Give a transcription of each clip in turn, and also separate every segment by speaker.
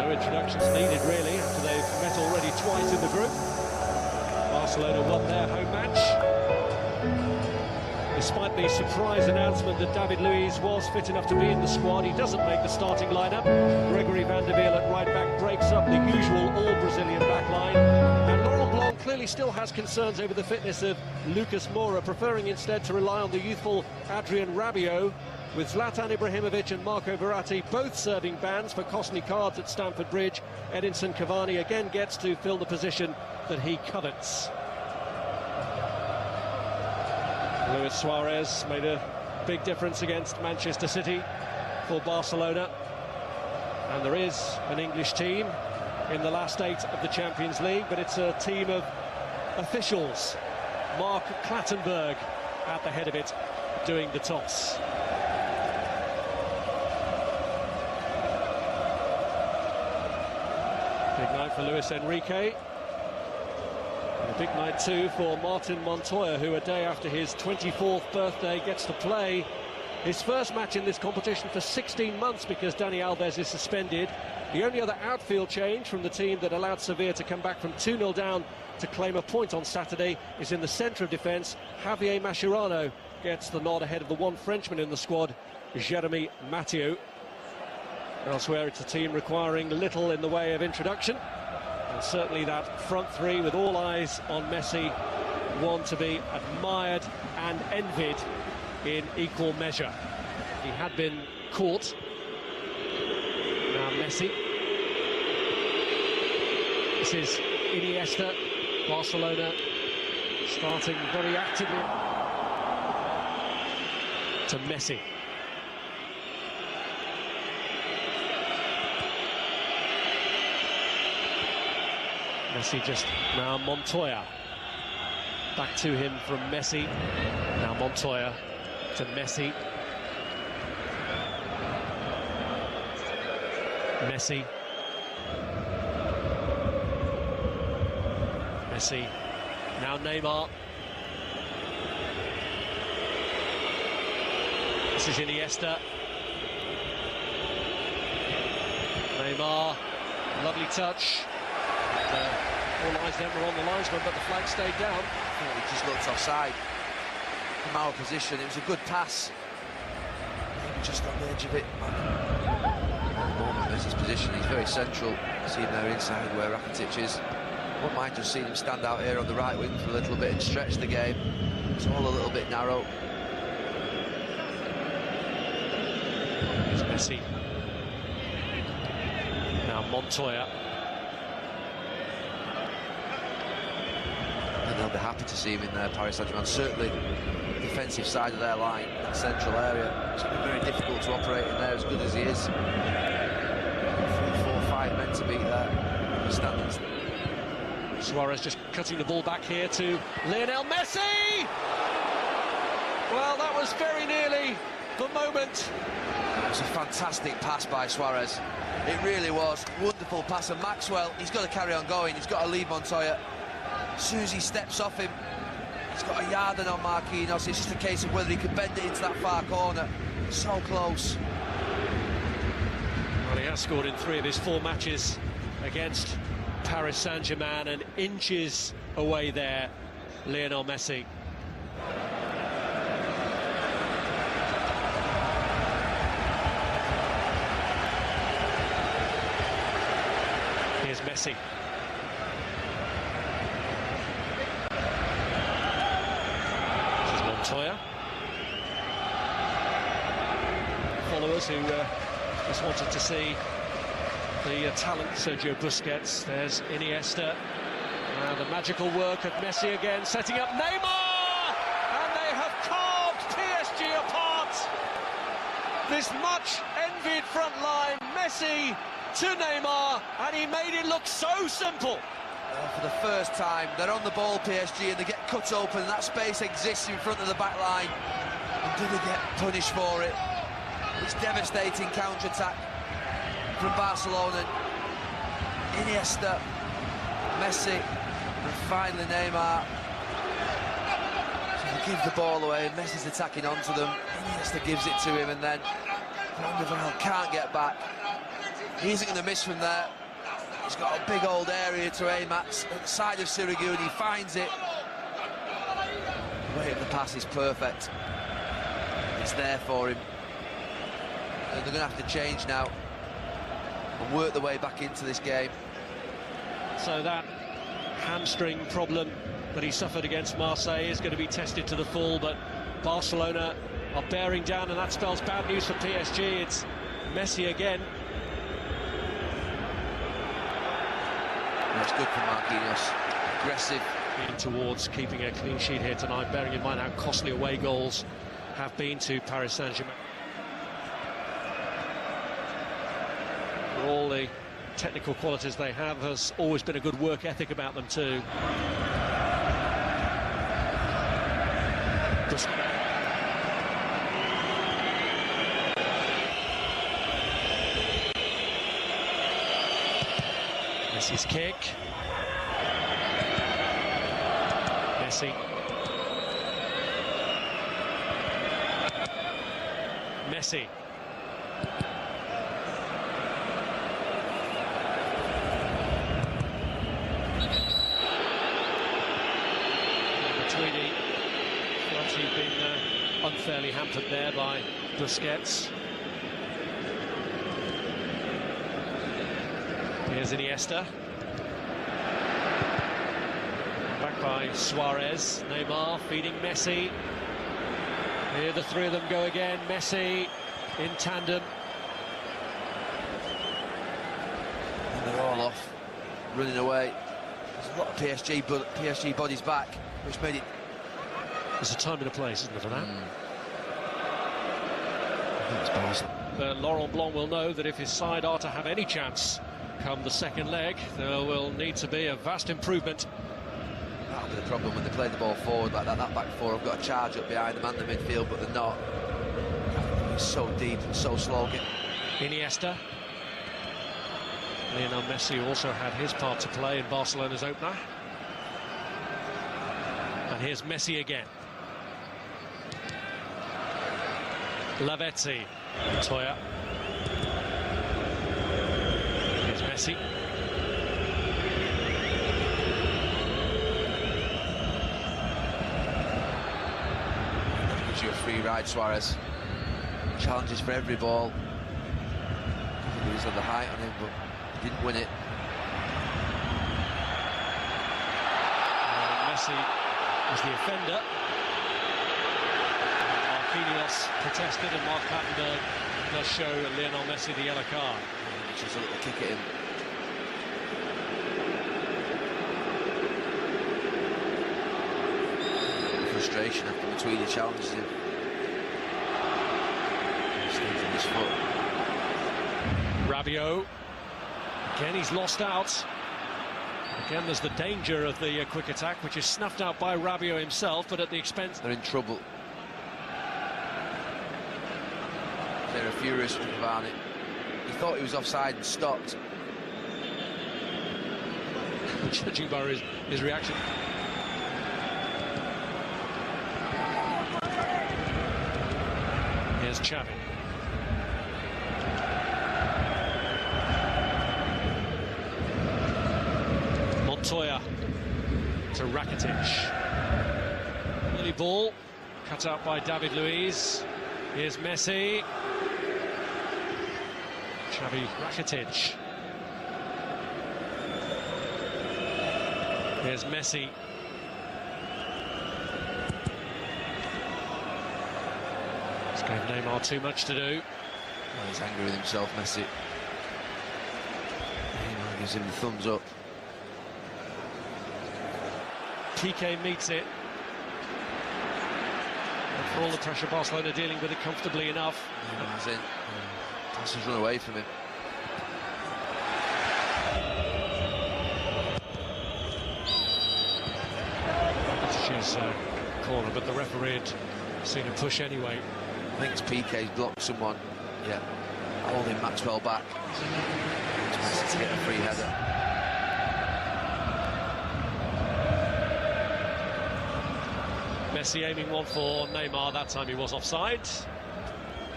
Speaker 1: No introductions needed, really, after they've met already twice in the group. Barcelona won their home match. Despite the surprise announcement that David Luiz was fit enough to be in the squad, he doesn't make the starting lineup. Gregory van der Wiel at right back breaks up the usual all-Brazilian backline. And Laurent Blanc clearly still has concerns over the fitness of Lucas Moura, preferring instead to rely on the youthful Adrien Rabiot, with Zlatan Ibrahimovic and Marco Verratti both serving bans for costly cards at Stamford Bridge. Edinson Cavani again gets to fill the position that he covets. Luis Suarez made a big difference against Manchester City for Barcelona. And there is an English team in the last 8 of the Champions League, but it's a team of officials. Mark Clattenburg at the head of it, doing the toss. Big night for Luis Enrique. And a big night too for Martin Montoya, who a day after his 24th birthday gets to play his first match in this competition for 16 months because Dani Alves is suspended. The only other outfield change from the team that allowed Sevilla to come back from 2-0 down to claim a point on Saturday is in the centre of defence. Javier Mascherano gets the nod ahead of the one Frenchman in the squad, Jeremy Mathieu. Elsewhere, it's a team requiring little in the way of introduction. And certainly that front three, with all eyes on Messi, one to be admired and envied in equal measure. He had been caught. Now Messi. This is Iniesta. Barcelona starting very actively. To Messi. Messi just now Montoya. Back to him from Messi. Now Montoya to Messi. Messi. Messi. Now Neymar. This is Iniesta. Neymar. Lovely touch. All eyes then were on the linesman, but the flag stayed down.
Speaker 2: He just looked offside from our position. It was a good pass. Maybe just on the edge of it. At the moment, there's his position. He's very central. See him there inside where Rakitic is. Wouldn't mind just seeing him stand out here on the right wing for a little bit and stretch the game. It's all a little bit narrow.
Speaker 1: Here's Messi. Now Montoya.
Speaker 2: And they'll be happy to see him in there, Paris Saint-Germain. Certainly the defensive side of their line, that central area. It's going to be very difficult to operate in there, as good as he is. 3, 4, 5 men to beat there. The standards.
Speaker 1: Suarez just cutting the ball back here to Lionel Messi! Well, that was very nearly the moment.
Speaker 2: It was a fantastic pass by Suarez. It really was. Wonderful pass. And Maxwell, he's got to carry on going. He's got to leave Montoya. As soon as he steps off him, he's got a yard on Marquinhos. It's just a case of whether he can bend it into that far corner. So close.
Speaker 1: Well, he has scored in 3 of his 4 matches against Paris Saint-Germain, and inches away there, Lionel Messi. Here's Messi. Montoya. Followers who just wanted to see the talent Sergio Busquets. There's Iniesta. The magical work of Messi again, setting up Neymar! And they have carved PSG apart. This much envied front line, Messi to Neymar, and he made it look so simple.
Speaker 2: For the first time, they're on the ball, PSG, and they get cut open, and that space exists in front of the back line. And do they get punished for it? It's devastating counter-attack from Barcelona. Iniesta, Messi, and finally Neymar. So they give the ball away, and Messi's attacking onto them. Iniesta gives it to him, and then Van der Wiel can't get back. He isn't going to miss from there. He's got a big old area to aim at the side of Sirigu, and he finds it. The weight of the pass is perfect. It's there for him. And they're going to have to change now and work their way back into this game.
Speaker 1: So that hamstring problem that he suffered against Marseille is going to be tested to the full, but Barcelona are bearing down, and that spells bad news for PSG. It's Messi again.
Speaker 2: That's good for Marquinhos. Aggressive.
Speaker 1: Towards keeping a clean sheet here tonight, bearing in mind how costly away goals have been to Paris Saint-Germain. For all the technical qualities they have, has always been a good work ethic about them too. Messi's kick. Messi. Messi. Tweedy. Obviously been unfairly hampered there by Busquets. Here's Iniesta. Back by Suarez. Neymar feeding Messi. Here the three of them go again. Messi in tandem.
Speaker 2: And they're all off, running away. There's a lot of PSG bodies back, which made it...
Speaker 1: There's a time and a place, isn't there, for that?
Speaker 2: I think it's
Speaker 1: Laurent Blanc will know that if his side are to have any chance come the second leg, there will need to be a vast improvement.
Speaker 2: That'll be the problem when they play the ball forward like that. That back four have got to charge up behind them and the midfield, but they're not. It's so deep and so slow.
Speaker 1: Iniesta. Lionel Messi also had his part to play in Barcelona's opener. And here's Messi again. Lavezzi. Montoya. Here's Messi.
Speaker 2: Gives you a free ride, Suarez. Challenges for every ball. He was on the height on him, but he didn't win it.
Speaker 1: Messi was the offender. Marquinhos protested, and Mark Plattenberg does show Lionel Messi the yellow card.
Speaker 2: Just a little kick at him. Frustration after between the challenges him. Stays on his foot.
Speaker 1: Rabiot. Again, he's lost out. Again, there's the danger of the quick attack, which is snuffed out by Rabiot himself, but at the expense...
Speaker 2: They're in trouble. They're furious with Cavani. He thought he was offside and stopped.
Speaker 1: Judging by his reaction. Here's Xavi. Montoya to Rakitic. Early ball, cut out by David Luiz. Here's Messi. Xavi, Rakitic. Here's Messi. This gave Neymar too much to do.
Speaker 2: Oh, he's angry with himself, Messi. Neymar gives him the thumbs up.
Speaker 1: PK meets it. And for all the pressure, Barcelona dealing with it comfortably enough.
Speaker 2: Neymar's in. Passes run away from him.
Speaker 1: His corner, but the referee had seen him push anyway.
Speaker 2: I think it's PK's blocked someone. Yeah, holding Maxwell back. It's to get a free header.
Speaker 1: Messi aiming one for Neymar. That time he was offside.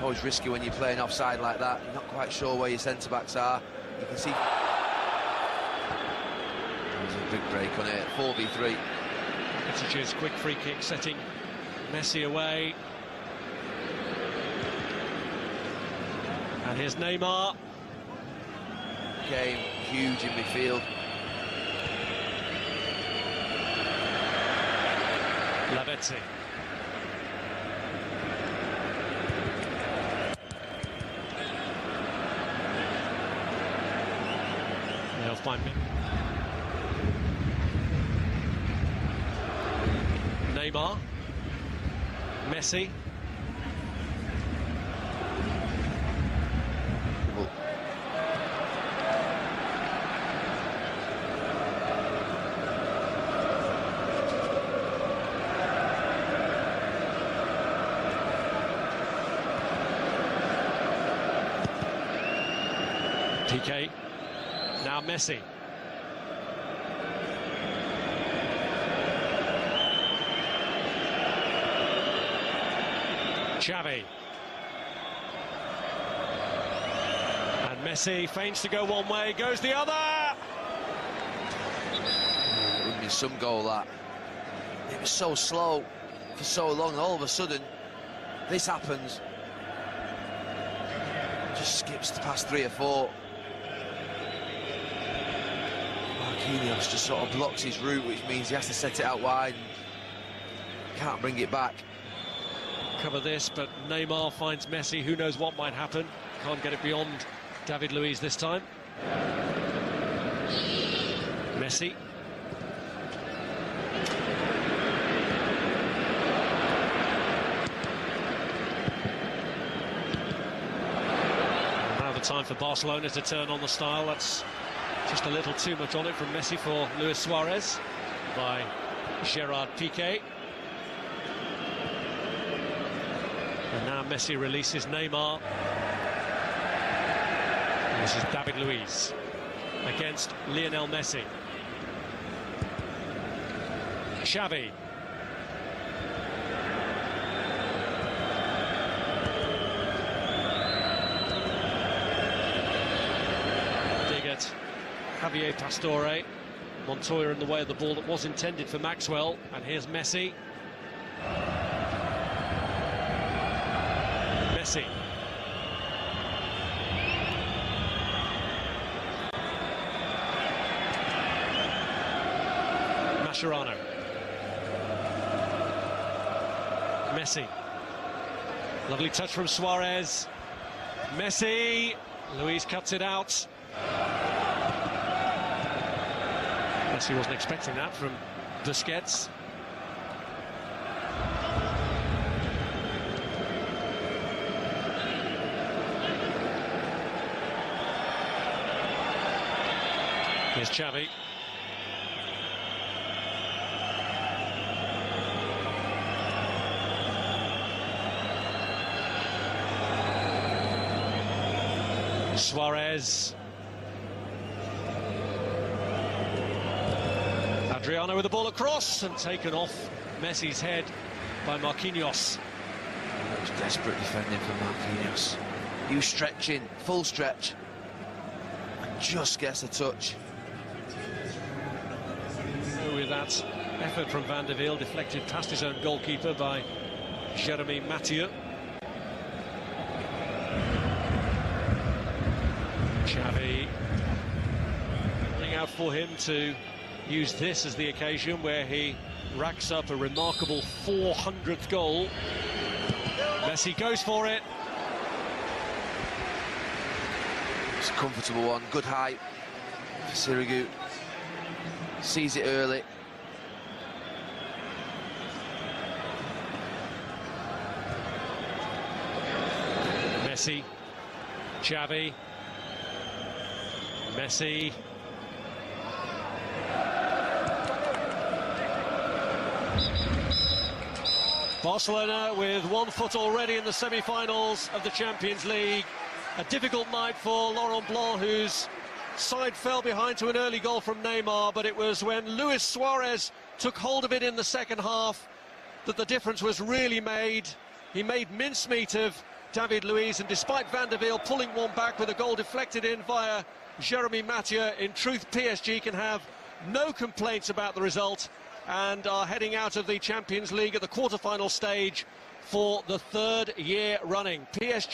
Speaker 2: Always risky when you're playing offside like that. You're not quite sure where your centre-backs are. You can see... There's a big break on it, 4v3.
Speaker 1: Message's quick free kick setting Messi away. And here's Neymar.
Speaker 2: Came huge in midfield.
Speaker 1: Lavezzi. They'll find me. Neymar. Messi. PK, now Messi. Xavi. And Messi feigns to go one way, goes the other!
Speaker 2: It would be some goal, that. It was so slow for so long, all of a sudden, this happens. Just skips past 3 or 4. Marquinhos just sort of blocks his route, which means he has to set it out wide and can't bring it back.
Speaker 1: Cover this, but Neymar finds Messi. Who knows what might happen? Can't get it beyond David Luiz this time. Messi. Now the time for Barcelona to turn on the style. That's just a little too much on it from Messi for Luis Suarez by Gerard Piqué. And now Messi releases Neymar. And this is David Luiz against Lionel Messi. Xavi. Dig at Javier Pastore. Montoya in the way of the ball that was intended for Maxwell. And here's Messi. Messi. Mascherano. Messi. Lovely touch from Suarez. Messi. Luiz cuts it out. Messi wasn't expecting that from Busquets. Here's Xavi. Suarez. Adriano with the ball across and taken off Messi's head by Marquinhos.
Speaker 2: It was desperate defending for Marquinhos. He was stretching, full stretch, and just gets a touch.
Speaker 1: With that effort from Van der Wiel, deflected past his own goalkeeper by Jeremy Mathieu. Xavi running out for him to use this as the occasion where he racks up a remarkable 400th goal. Messi goes for it.
Speaker 2: It's a comfortable one, good height for Sirigu. Sees it early.
Speaker 1: Messi, Xavi, Messi. Barcelona with 1 foot already in the semi-finals of the Champions League. A difficult night for Laurent Blanc, whose side fell behind to an early goal from Neymar, but it was when Luis Suarez took hold of it in the second half that the difference was really made. He made mincemeat of David Luiz, and despite Van der Wiel pulling one back with a goal deflected in via Jeremy Mathieu, in truth PSG can have no complaints about the result and are heading out of the Champions League at the quarter-final stage for the third year running. PSG